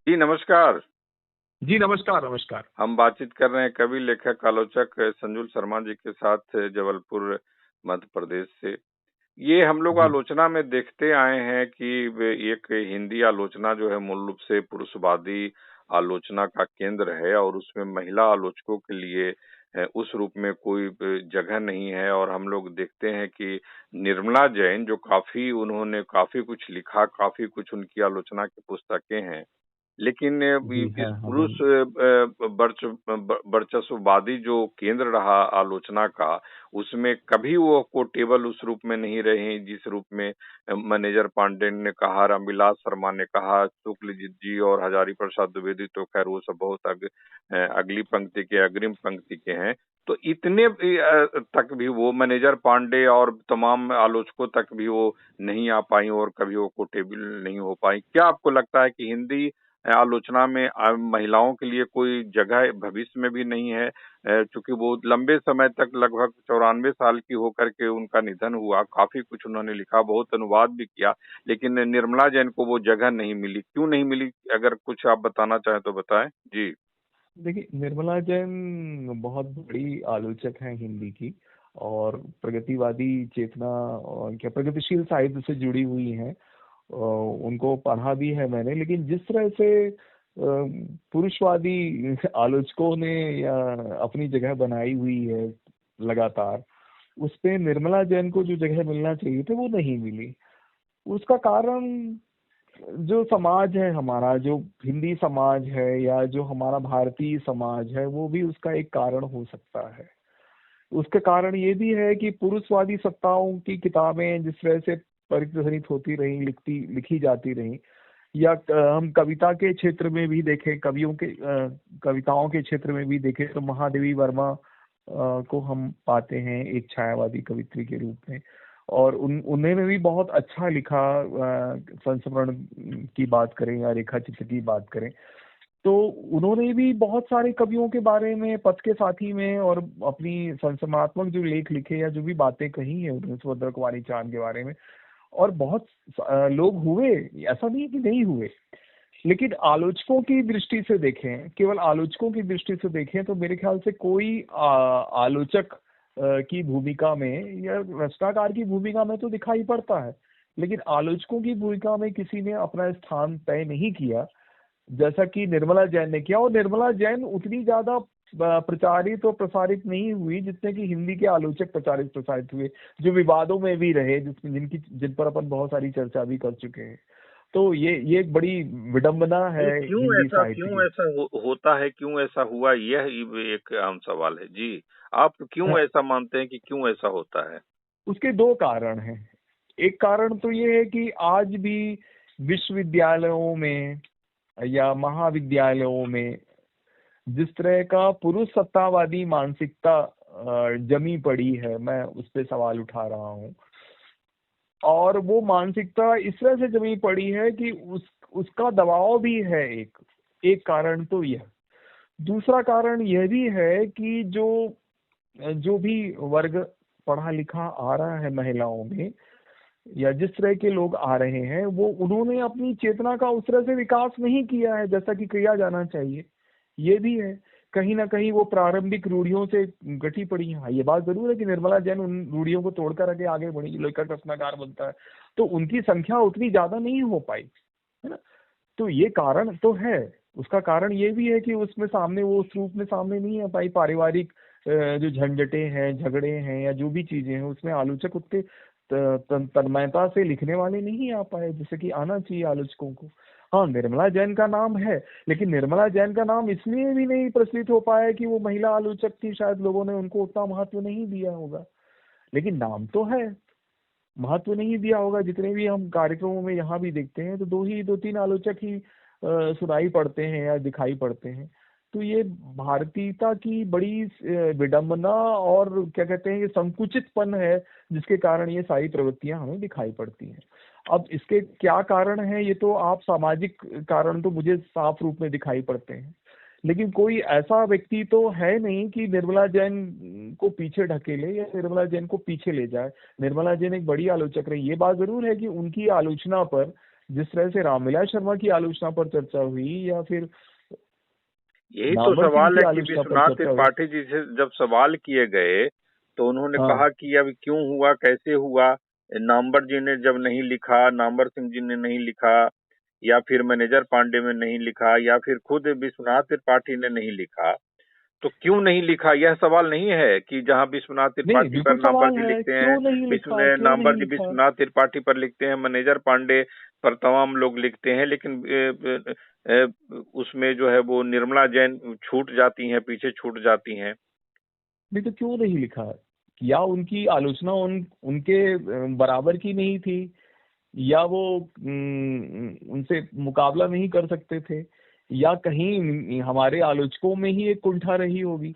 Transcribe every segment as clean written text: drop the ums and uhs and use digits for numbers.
जी नमस्कार। जी नमस्कार, नमस्कार। हम बातचीत कर रहे हैं कवि, लेखक, आलोचक संजुल शर्मा जी के साथ जबलपुर मध्य प्रदेश से। ये हम लोग जी, आलोचना में देखते आए हैं कि एक हिंदी आलोचना जो है मूल रूप से पुरुषवादी आलोचना का केंद्र है और उसमें महिला आलोचकों के लिए उस रूप में कोई जगह नहीं है। और हम लोग देखते हैं कि निर्मला जैन जो उन्होंने काफी कुछ लिखा, काफी कुछ उनकी आलोचना की पुस्तकें हैं। लेकिन जी, इस हाँ, पुरुष हमें वर्चस्ववादी जो केंद्र रहा आलोचना का, उसमें कभी वो कोटेबल उस रूप में नहीं रहे जिस रूप में मैनेजर पांडे ने कहा, रामविलास शर्मा ने कहा, शुक्लजीत जी और हजारी प्रसाद द्विवेदी तो खैर वो सब बहुत अगली पंक्ति के, अग्रिम पंक्ति के हैं। तो इतने तक भी वो मैनेजर पांडे और तमाम आलोचकों तक भी वो नहीं आ पाई और कभी वो कोटेबल नहीं हो पाई। क्या आपको लगता है कि हिंदी आलोचना में महिलाओं के लिए कोई जगह भविष्य में भी नहीं है? चूंकि वो लंबे समय तक, लगभग 94 साल की होकर के उनका निधन हुआ, काफी कुछ उन्होंने लिखा, बहुत अनुवाद भी किया, लेकिन निर्मला जैन को वो जगह नहीं मिली। क्यों नहीं मिली? अगर कुछ आप बताना चाहें तो बताएं जी। देखिए, निर्मला जैन बहुत बड़ी आलोचक हैं हिंदी की और प्रगतिवादी चेतना और क्या प्रगतिशील साहित्य से जुड़ी हुई हैं। उनको पढ़ा भी है मैंने, लेकिन जिस तरह से पुरुषवादी आलोचकों ने या अपनी जगह बनाई हुई है लगातार, उस पे निर्मला जैन को जो जगह मिलना चाहिए था वो नहीं मिली। उसका कारण जो समाज है हमारा, जो हिंदी समाज है या जो हमारा भारतीय समाज है, वो भी उसका एक कारण हो सकता है। उसके कारण ये भी है कि पुरुषवादी सत्ताओं की किताबें जिस तरह से परिवर्तित होती रही, लिखी जाती रही, या हम कविता के क्षेत्र में भी देखें, कविताओं के क्षेत्र में भी देखें तो महादेवी वर्मा को हम पाते हैं एक छायावादी कवित्री के रूप में। और उन्होंने भी बहुत अच्छा लिखा। संस्मरण की बात करें या रेखा चित्र की बात करें तो उन्होंने भी बहुत सारे कवियों के बारे में पथ के साथी में और अपनी संसमात्मक जो लेख लिखे या जो भी बातें कही है उन्होंने सुभद्रा कुमारी चांद के बारे में। और बहुत लोग हुए, ऐसा नहीं है कि नहीं हुए, लेकिन आलोचकों की दृष्टि से देखें, केवल आलोचकों की दृष्टि से देखें तो मेरे ख्याल से कोई आलोचक की भूमिका में या रचनाकार की भूमिका में तो दिखाई पड़ता है, लेकिन आलोचकों की भूमिका में किसी ने अपना स्थान तय नहीं किया जैसा कि निर्मला जैन ने किया। और निर्मला जैन उतनी ज्यादा प्रचारित और प्रसारित नहीं हुई जितने कि हिंदी के आलोचक प्रचारित प्रसारित हुए, जो विवादों में भी रहे, जिन पर अपन बहुत सारी चर्चा भी कर चुके हैं। तो ये एक बड़ी विडंबना तो है हिंदी साहित्य क्यों की। ऐसा होता है, क्यों ऐसा हुआ, यह एक आम सवाल है जी। आप क्यों ऐसा मानते हैं कि क्यों ऐसा होता है? उसके दो कारण हैं। एक कारण तो ये है कि आज भी विश्वविद्यालयों में या महाविद्यालयों में जिस तरह का पुरुष सत्तावादी मानसिकता जमी पड़ी है, मैं उस पे सवाल उठा रहा हूँ। और वो मानसिकता इस तरह से जमी पड़ी है कि उसका दबाव भी है। एक एक कारण तो यह। दूसरा कारण यह भी है कि जो जो भी वर्ग पढ़ा लिखा आ रहा है महिलाओं में, या जिस तरह के लोग आ रहे हैं, वो उन्होंने अपनी चेतना का उस तरह से विकास नहीं किया है जैसा कि किया जाना चाहिए। ये भी है, कहीं ना कहीं वो प्रारंभिक रूढ़ियों से गटी पड़ी है। हाँ, ये बात जरूर है कि निर्मला जैन उन रूढ़ियों को तोड़कर आगे बढ़ी, लेखक रचनाकार बनता है, तो उनकी संख्या उतनी ज्यादा नहीं हो पाई, है ना। तो ये कारण तो है। उसका कारण ये भी है कि उसमें सामने वो उस रूप में सामने नहीं आ पाई। पारिवारिक जो झंझटे हैं, झगड़े हैं या जो भी चीजें हैं, उसमें आलोचक उतने तन्मयता से लिखने वाले नहीं आ पाए जैसे कि आना चाहिए आलोचकों को। हाँ, निर्मला जैन का नाम है, लेकिन निर्मला जैन का नाम इसलिए भी नहीं प्रचलित हो पाया कि वो महिला आलोचक थी, शायद लोगों ने उनको उतना महत्व नहीं दिया होगा। लेकिन नाम तो है, महत्व नहीं दिया होगा। जितने भी हम कार्यक्रमों में यहाँ भी देखते हैं तो दो तीन आलोचक ही सुनाई पड़ते हैं या दिखाई पड़ते हैं। तो ये भारतीयता की बड़ी विडंबना और क्या कहते हैं, ये संकुचितपन है जिसके कारण ये सारी प्रवृत्तियां हमें दिखाई पड़ती हैं। अब इसके क्या कारण है, ये तो आप सामाजिक कारण तो मुझे साफ रूप में दिखाई पड़ते हैं, लेकिन कोई ऐसा व्यक्ति तो है नहीं कि निर्मला जैन को पीछे ढकेले या निर्मला जैन को पीछे ले जाए। निर्मला जैन एक बड़ी आलोचक रही, ये बात जरूर है कि उनकी आलोचना पर जिस तरह से रामविलास शर्मा की आलोचना पर चर्चा हुई या फिर यही तो नामवर सिंह सवाल की है कि आलोचना पर विश्वनाथ चर्चा हुई। त्रिपाठी जी से जब सवाल किए गए तो उन्होंने हाँ कहा कि अब क्यों हुआ, कैसे हुआ। नामवर जी ने जब नहीं लिखा, नामवर सिंह जी ने नहीं लिखा, या फिर मैनेजर पांडे में नहीं लिखा, या फिर खुद विश्वनाथ त्रिपाठी ने नहीं लिखा, तो क्यों नहीं लिखा? यह सवाल नहीं है कि जहां विश्वनाथ नहीं, त्रिपाठी पर बिल्कुल नामवर सवाल जी है, लिखते हैं, क्यों नहीं विश्व लिखा, क्यों नहीं नामवर जी लिखा। विश्वनाथ त्रिपाठी पर लिखते हैं, मैनेजर पांडे पर तमाम लोग लिखते हैं, लेकिन उसमें जो है वो निर्मला जैन छूट जाती हैं, पीछे छूट जाती हैं। नहीं तो क्यों नहीं लिखा? या उनकी आलोचना उनके बराबर की नहीं थी, या वो उनसे मुकाबला नहीं कर सकते थे, या कहीं हमारे आलोचकों में ही एक कुंठा रही होगी।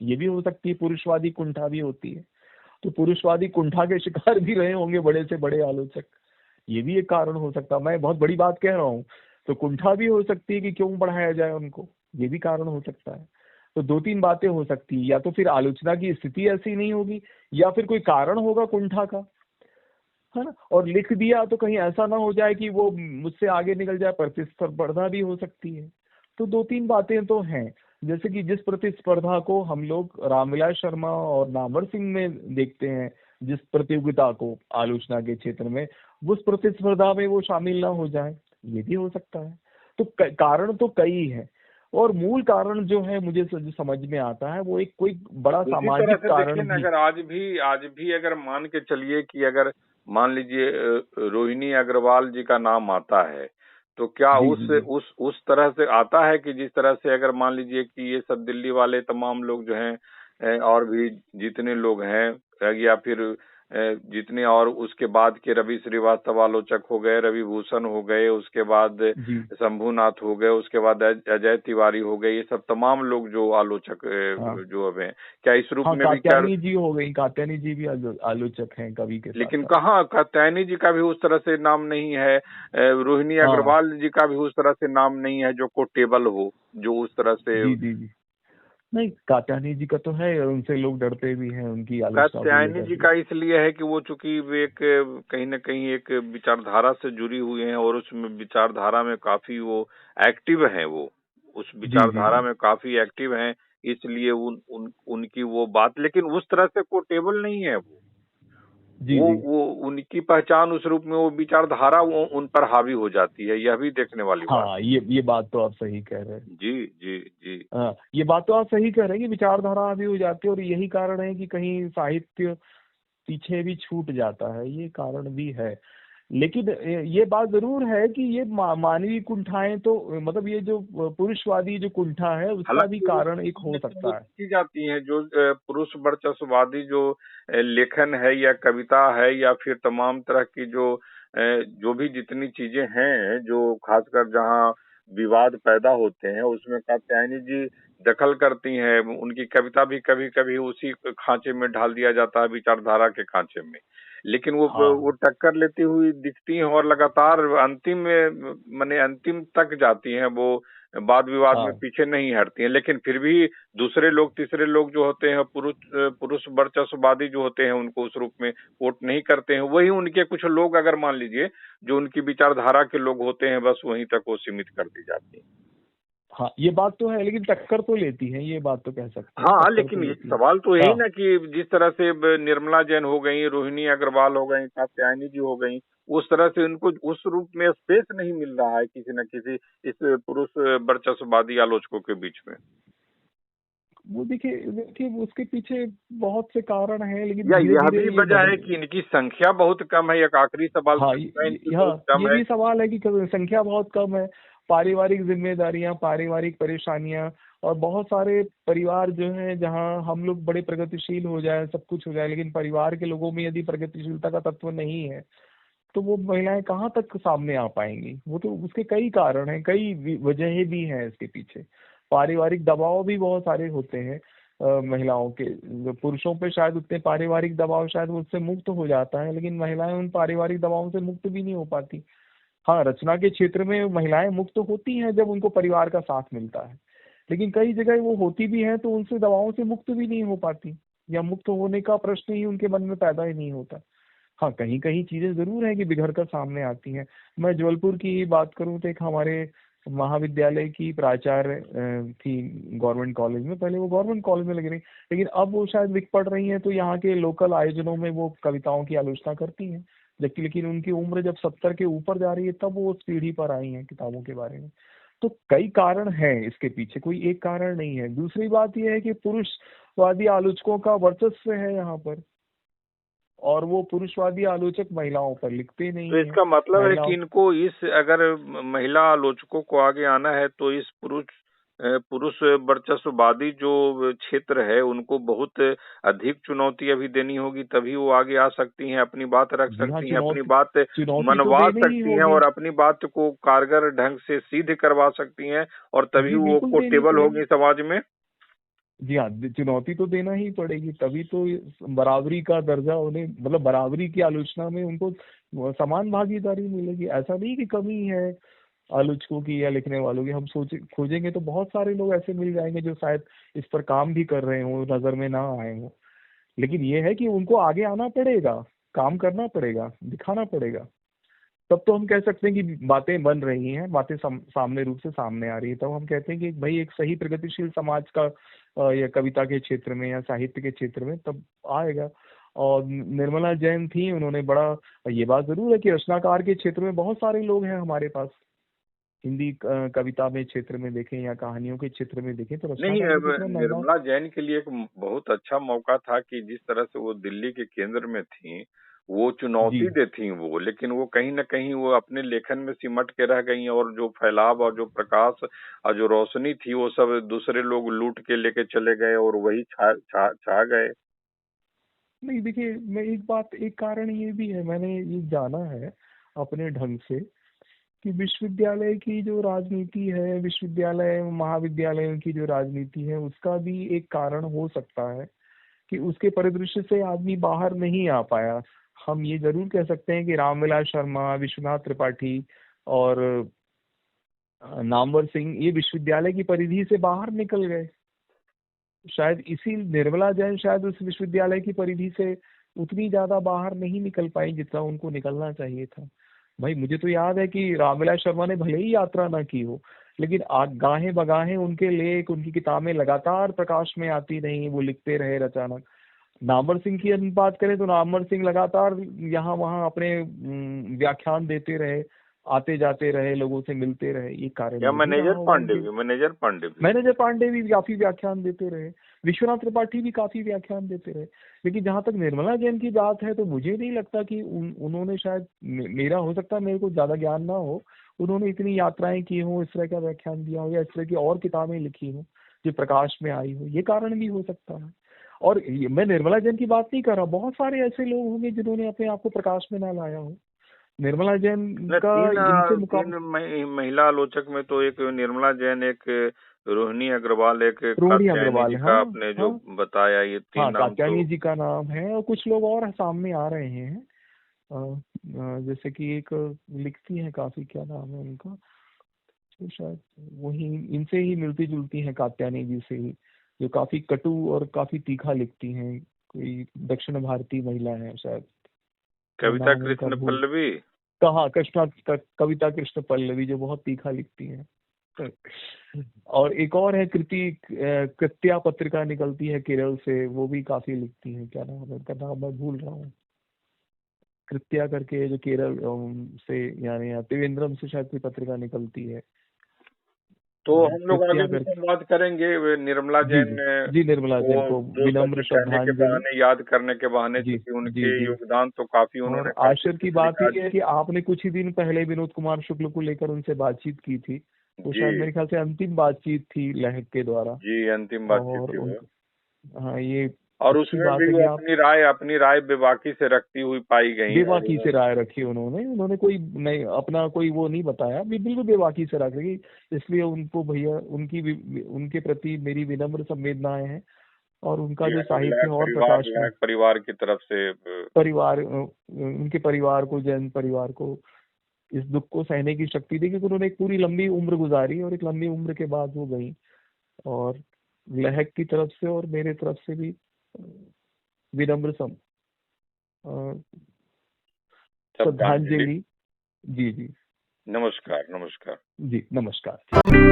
ये भी हो सकती है, पुरुषवादी कुंठा भी होती है। तो पुरुषवादी कुंठा के शिकार भी रहे होंगे बड़े से बड़े आलोचक। ये भी एक कारण हो सकता है। मैं बहुत बड़ी बात कह रहा हूँ। तो कुंठा भी हो सकती है कि क्यों बढ़ाया जाए उनको, ये भी कारण हो सकता है। तो दो तीन बातें हो सकती है, या तो फिर आलोचना की स्थिति ऐसी नहीं होगी, या फिर कोई कारण होगा कुंठा का, है ना। और लिख दिया तो कहीं ऐसा ना हो जाए कि वो मुझसे आगे निकल जाए, प्रतिस्पर्धा भी हो सकती है। तो दो तीन बातें तो हैं। जैसे कि जिस प्रतिस्पर्धा को हम लोग रामविलास शर्मा और नामवर सिंह में देखते हैं, जिस प्रतियोगिता को आलोचना के क्षेत्र में, उस प्रतिस्पर्धा में वो शामिल ना हो जाए, ये भी हो सकता है। तो कारण तो कई है। और मूल कारण जो है मुझे जो समझ में आता है, वो एक कोई बड़ा उसी तरह सामाजिक से देखिए कारण ना, भी। अगर आज भी अगर मान के चलिए कि अगर मान लीजिए रोहिणी अग्रवाल जी का नाम आता है, तो क्या जी उस जी जी उस उस तरह से आता है कि जिस तरह से अगर मान लीजिए कि ये सब दिल्ली वाले तमाम लोग जो हैं, और भी जितने लोग हैं, या फिर जितने और उसके बाद के रवि श्रीवास्तव आलोचक हो गए, रवि भूषण हो गए, उसके बाद जी। शंभुनाथ हो गए, उसके बाद अजय तिवारी हो गए, ये सब तमाम लोग जो आलोचक हाँ जो अब हैं, क्या इस रूप हाँ, में भी क्या? कात्यायनी जी हो गई, कात्यायनी जी भी आलोचक हैं कवि के साथ लेकिन साथ। कहाँ कात्यायनी जी का भी उस तरह से नाम नहीं है, रोहिणी हाँ अग्रवाल जी का भी उस तरह से नाम नहीं है जो कोटेबल हो, जो उस तरह से। जी जी जी। नहीं, कात्यायनी जी का तो है, और उनसे लोग डरते भी हैं उनकी आलोचना को कात्यायनी लेकर जी के। का इसलिए है कि वो चूंकि वे एक कहीं न कहीं एक विचारधारा से जुड़ी हुई हैं, और उसमें विचारधारा में काफी वो एक्टिव हैं, वो उस जी जी विचारधारा जी में काफी एक्टिव हैं, इसलिए उनकी वो बात, लेकिन उस तरह से कोटेबल नहीं है वो। जी जी। वो उनकी पहचान उस रूप में, वो विचारधारा वो उन पर हावी हो जाती है, यह भी देखने वाली बात हाँ, ये बात तो आप सही कह रहे हैं। है। जी जी जी। हाँ, ये बात तो आप सही कह रहे हैं कि विचारधारा भी हो जाती है, और यही कारण है कि कहीं साहित्य पीछे भी छूट जाता है, ये कारण भी है। लेकिन ये बात जरूर है कि ये मानवीय कुंठाएं तो, मतलब ये जो पुरुषवादी जो कुंठा है, उसका भी हालांकि वो कारण एक हो लेकिन वो सकता है। की जाती हैं जो पुरुष वर्चस्ववादी जो लेखन है या कविता है, या फिर तमाम तरह की जो भी जितनी चीजें हैं, जो खासकर जहाँ विवाद पैदा होते हैं, उसमें कात्यायनी जी दखल करती हैं। उनकी कविता भी कभी कभी उसी खांचे में ढाल दिया जाता है, विचारधारा के खांचे में, लेकिन वो हाँ टक्कर लेती हुई दिखती हैं, और लगातार अंतिम में माने अंतिम तक जाती हैं वो, वाद विवाद में हाँ पीछे नहीं हटती हैं। लेकिन फिर भी दूसरे लोग, तीसरे लोग जो होते हैं, पुरुष वर्चस्ववादी जो होते हैं, उनको उस रूप में वोट नहीं करते हैं। वही उनके कुछ लोग, अगर मान लीजिए जो उनकी विचारधारा के लोग होते हैं, बस वहीं तक वो सीमित कर दी जाती है। हाँ, ये बात तो है, लेकिन टक्कर तो लेती है, ये बात तो कह सकते हैं, हाँ, टक्कर तो लेकिन ये लेती है। सवाल तो यही हाँ ना कि जिस तरह से निर्मला जैन हो गई, रोहिणी अग्रवाल हो गई, कात्यायनी जी हो गई, उस तरह से उनको उस रूप में स्पेस नहीं मिल रहा है किसी न किसी इस पुरुष वर्चस्ववादी आलोचकों के बीच में। वो देखिए देखिए उसके पीछे बहुत से कारण हैं, लेकिन या धीरे यह धीरे भी ये वजह है कि इनकी संख्या बहुत कम है? एक आखिरी सवाल हाँ, पूछना, इनकी बहुत हाँ, कम ये है? भी सवाल है कि संख्या बहुत कम है। पारिवारिक जिम्मेदारियां, पारिवारिक परेशानियां, और बहुत सारे परिवार जो हैं जहां हम लोग बड़े प्रगतिशील हो जाए, सब कुछ हो जाए, लेकिन परिवार के लोगों में यदि प्रगतिशीलता का तत्व नहीं है, तो वो महिलाएं कहाँ तक सामने आ पाएंगी? वो तो उसके कई कारण हैं, कई वजहें भी हैं इसके पीछे। पारिवारिक दबाव भी बहुत सारे होते हैं महिलाओं के। पुरुषों पे शायद उतने पारिवारिक दबाव, शायद वो उससे मुक्त हो जाता है, लेकिन महिलाएं उन पारिवारिक दबावों से मुक्त भी नहीं हो पाती। हाँ, रचना के क्षेत्र में महिलाएं मुक्त होती हैं जब उनको परिवार का साथ मिलता है, लेकिन कई जगह वो होती भी हैं तो उनसे दबावों से मुक्त भी नहीं हो पाती, या मुक्त होने का प्रश्न ही उनके मन में पैदा ही नहीं होता। हाँ, कहीं कहीं चीजें जरूर है कि बिगड़ कर सामने आती हैं। मैं जबलपुर की बात करूँ तो एक हमारे महाविद्यालय की प्राचार्य थी गवर्नमेंट कॉलेज में। पहले वो गवर्नमेंट कॉलेज में लगी रही, लेकिन अब वो शायद विक पढ़ रही हैं, तो यहाँ के लोकल आयोजनों में वो कविताओं की आलोचना करती हैं। जबकि लेकिन उनकी उम्र जब 70 के ऊपर जा रही है तब वो उस पीढ़ी पर आई हैं किताबों के बारे में। तो कई कारण हैं इसके पीछे, कोई एक कारण नहीं है। दूसरी बात यह है कि पुरुषवादी आलोचकों का वर्चस्व है यहाँ पर, और वो पुरुषवादी आलोचक महिलाओं पर लिखते तो नहीं है। इसका मतलब है कि महिलाओं इनको इस अगर महिला आलोचकों को आगे आना है तो इस पुरुष वर्चस्ववादी जो क्षेत्र है उनको बहुत अधिक चुनौती अभी देनी होगी, तभी वो आगे आ सकती हैं, अपनी बात रख जी हाँ, सकती हैं, अपनी चुनौती बात चुनौती तो मनवा देनी ही सकती हैं होगी। और अपनी बात को कारगर ढंग से सिद्ध करवा सकती हैं, और तभी जी वो बिल्कुल देनी कोटेबल होगी पड़ेगी। समाज में। जी हाँ, चुनौती तो देना ही पड़ेगी, तभी तो बराबरी का दर्जा उन्हें, मतलब बराबरी की आलोचना में उनको समान भागीदारी मिलेगी। ऐसा नहीं कि कमी है आलोचकों की या लिखने वालों की। हम सोचे खोजेंगे तो बहुत सारे लोग ऐसे मिल जाएंगे जो शायद इस पर काम भी कर रहे हो, नजर में ना आए हो। लेकिन ये है कि उनको आगे आना पड़ेगा, काम करना पड़ेगा, दिखाना पड़ेगा। तब तो हम कह सकते हैं कि बातें बन रही हैं, बातें सामने रूप से सामने आ रही है। तब हम कहते हैं कि भाई एक सही प्रगतिशील समाज का या कविता के क्षेत्र में या साहित्य के क्षेत्र में तब आएगा। और निर्मला जैन थी, उन्होंने बड़ा, ये बात जरूर है कि रचनाकार के क्षेत्र में बहुत सारे लोग हैं हमारे पास। हिंदी कविता में क्षेत्र में देखें या कहानियों के क्षेत्र में देखें तो नहीं, रचनाकार के अब क्षेत्र में महिला। निर्मला जैन के लिए एक बहुत अच्छा मौका था कि जिस तरह से वो दिल्ली के केंद्र में थी, वो जी चुनौती दे थी वो, लेकिन वो कहीं न कहीं वो अपने लेखन में सिमट के रह गई, और जो फैलाव और जो प्रकाश और जो रोशनी थी वो सब दूसरे लोग लूट के लेके चले गए और वही छा गए। नहीं, देखिए मैं एक बात, एक कारण ये भी है, मैंने ये जाना है अपने ढंग से कि विश्वविद्यालय की जो राजनीति है, विश्वविद्यालय महाविद्यालयों की जो राजनीति है, उसका भी एक कारण हो सकता है कि उसके परिदृश्य से आदमी बाहर नहीं आ पाया। हम ये जरूर कह सकते हैं कि रामविलास शर्मा, विश्वनाथ त्रिपाठी और नामवर सिंह ये विश्वविद्यालय की परिधि से बाहर निकल गए। शायद इसी निर्मला जैन शायद उस विश्वविद्यालय की परिधि से उतनी ज्यादा बाहर नहीं निकल पाई जितना उनको निकलना चाहिए था। भाई मुझे तो याद है कि रामविलास शर्मा ने भले ही यात्रा ना की हो, लेकिन गाहें बगाहें उनके लेख, उनकी किताबें लगातार प्रकाश में आती रही, वो लिखते रहे अचानक। नामवर सिंह की हम बात करें तो नामवर सिंह लगातार यहाँ वहाँ अपने व्याख्यान देते रहे, आते जाते रहे, लोगों से मिलते रहे। ये कारण या ये भी रहा होगा उनके। मैनेजर पांडे भी। मैनेजर पांडे भी काफी व्याख्यान देते रहे, विश्वनाथ त्रिपाठी भी काफी व्याख्यान देते रहे। लेकिन जहां तक निर्मला जैन की बात है तो मुझे नहीं लगता कि उन्होंने शायद, मेरा हो सकता है मेरे को ज्यादा ज्ञान ना हो, उन्होंने इतनी यात्राएं की हो, इस तरह का व्याख्यान दिया हो या इस तरह की और किताबें लिखी हो जो प्रकाश में आई हो। ये कारण भी हो सकता है। और मैं निर्मला जैन की बात नहीं कर रहा, बहुत सारे ऐसे लोग होंगे जिन्होंने अपने आप को प्रकाश में ना लाया हो। निर्मला जैन न का इनसे तीन मुकाबला, महिला आलोचक में तो एक निर्मला जैन, एक रोहिणी अग्रवाल, एक रोहिणी कात्यायनी अग्रवाल, जी हाँ। का आपने जो हाँ बताया, ये तीन हाँ, नाम तो। कात्यायनी जी का नाम है और कुछ लोग और सामने आ रहे हैं। जैसे कि एक लिखती हैं काफी, क्या नाम है उनका, तो शायद वही इनसे ही मिलती जुलती हैं, कात्यायनी जी से ही, जो काफी कटु और काफी तीखा लिखती हैं। कोई दक्षिण भारतीय महिला है शायद, मैं कविता नाम उनका कृष्ण भूल, पल्लवी। कहाँ कृष्णा, कविता कृष्ण पल्लवी, जो बहुत तीखा लिखती हैं। और एक और है कृत्या पत्रिका निकलती है केरल से, वो भी काफी लिखती हैं। क्या नाम है उनका, नाम मैं भूल रहा हूँ। कृत्या करके, जो केरल से, यानी त्रिवेंद्रम से शायद कोई पत्रिका निकलती है। तो हम लोग आगे कृत्या भी करके, संवाद करेंगे। वे निर्मला जी जैन जी जी, निर्मला को जैन को दो शब्द विनम्र कहने के श्रद्धांजलि। बहाने, याद करने के बहाने, जी चूंकि जी उनके जी। योगदान तो काफी, उन्होंने और काफी आश्चर्य की कुछ बात लिखा। यह है कि आपने कुछ ही दिन पहले विनोद कुमार शुक्ल को लेकर उनसे बातचीत की थी, तो जी शायद मेरे ख्याल से अंतिम बातचीत थी लहक के द्वारा। जी, अंतिम बातचीत और थी उन, वो। हाँ, ये और अच्छी उसमें बात भी है वो कि आप अपनी राय बेबाकी से रखती हुई पाई गई। और बेबाकी से राय रखी उन्होंने, उन्होंने कोई नहीं अपना कोई वो नहीं बताया, बिल्कुल बेबाकी से रख रही। इसलिए उनको भैया उनके प्रति मेरी विनम्र संवेदनाएं हैं। और उनका जो साहित्य और प्रकाश में, लायक परिवार की तरफ से परिवार उनके परिवार को, जैन परिवार को इस दुख को सहने की शक्ति दी, क्योंकि उन्होंने एक पूरी लंबी उम्र गुजारी और एक लंबी उम्र के बाद वो गई। और लहक की तरफ से और मेरे तरफ से भी विनम्र श्रद्धांजलि। जी जी नमस्कार, नमस्कार। जी, नमस्कार।